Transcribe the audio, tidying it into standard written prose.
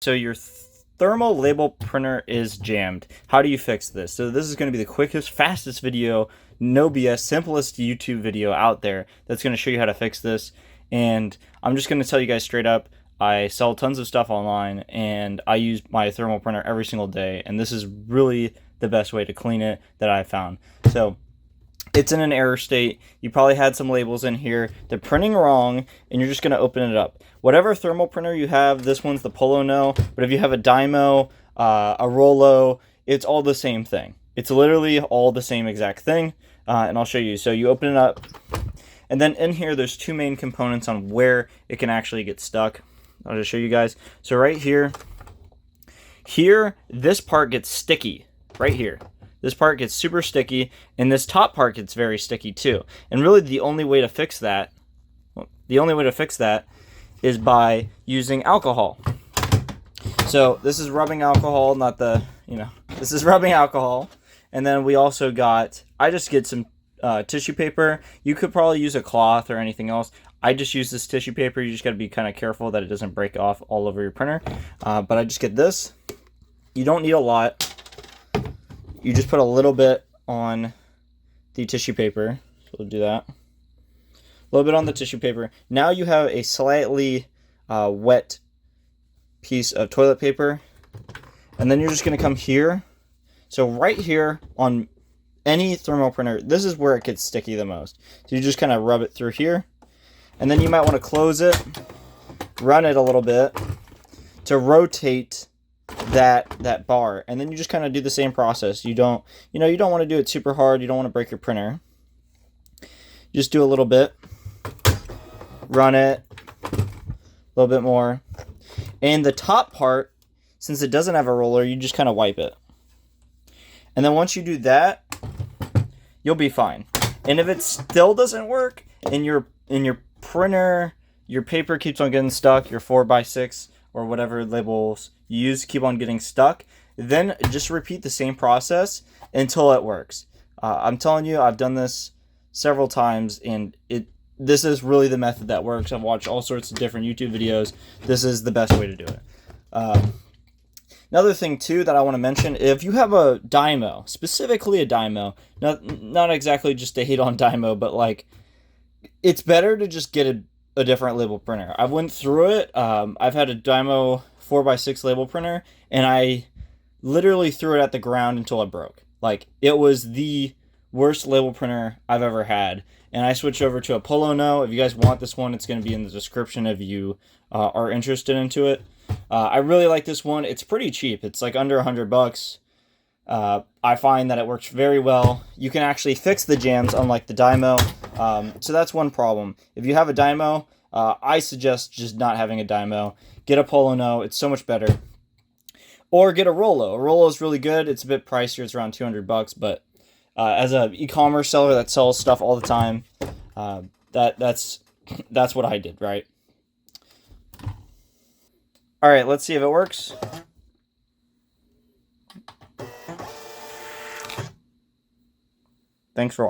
So your thermal label printer is jammed. How do you fix this? So this is going to be the quickest, fastest video, no BS, simplest YouTube video out there that's going to show you how to fix this. And I'm just going to tell you guys straight up, I sell tons of stuff online and I use my thermal printer every single day, and this is really the best way to clean it that I've found. So it's in an error state. You probably had some labels in here. They're printing wrong, and you're just going to open it up. Whatever thermal printer you have, this one's the Polo No, but if you have a Dymo, a Rollo, it's all the same thing. It's literally all the same exact thing, and I'll show you. So you open it up, and then in here, there's two main components on where it can actually get stuck. I'll just show you guys. So right here, this part gets sticky, right here. This part gets super sticky, and this top part gets very sticky too. And really the only way to fix that, is by using alcohol. So this is rubbing alcohol, not the, this is rubbing alcohol. And then we also got, I just get some tissue paper. You could probably use a cloth or anything else. I just use this tissue paper. You just got to be kind of careful that it doesn't break off all over your printer. But I just get this. You don't need a lot. You just put a little bit on the tissue paper. So we'll do that. A little bit on the tissue paper. Now you have a slightly wet piece of toilet paper. And then you're just going to come here. So right here on any thermal printer, this is where it gets sticky the most. So you just kind of rub it through here. And then you might want to close it, run it a little bit to rotate that bar, and then you just kind of do the same process. You don't want to do it super hard. You don't want to break your printer. Just do a little bit, run it a little bit more, and the top part, since it doesn't have a roller, you just kind of wipe it. And then once you do that, you'll be fine. And if it still doesn't work, and your printer, your paper keeps on getting stuck, your 4x6 or whatever labels you use keep on getting stuck, then just repeat the same process until it works. I'm telling you, I've done this several times, and this is really the method that works. I've watched all sorts of different YouTube videos. This is the best way to do it. Another thing too that I want to mention, if you have a Dymo, specifically a Dymo, not exactly just to hate on Dymo, but like, it's better to just get a different label printer. I've went through it. I've had a Dymo 4x6 label printer, and I literally threw it at the ground until it broke. Like, it was the worst label printer I've ever had. And I switched over to a Polo No. If you guys want this one, it's going to be in the description if you are interested into it. I really like this one. It's pretty cheap. It's like under $100. I find that it works very well. You can actually fix the jams, unlike the Dymo. So that's one problem. If you have a Dymo, I suggest just not having a Dymo. Get a Polo No. It's so much better. Or get a Rollo. A Rollo is really good. It's a bit pricier. It's around $200, but as an e-commerce seller that sells stuff all the time, that's what I did, right? All right, let's see if it works. Thanks for watching.